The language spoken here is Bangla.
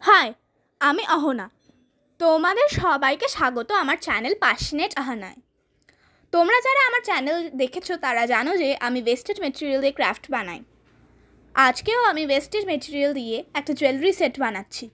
হাই, আমি অহনা। তোমাদের সবাইকে স্বাগত আমার চ্যানেল প্যাশনেট আহনায়। তোমরা যারা আমার চ্যানেল দেখেছো তারা জানো যে আমি ওয়েস্টেড মেটেরিয়াল দিয়ে ক্রাফট বানাই। আজকেও আমি ওয়েস্টেড মেটেরিয়াল দিয়ে একটা জুয়েলারি সেট বানাচ্ছি।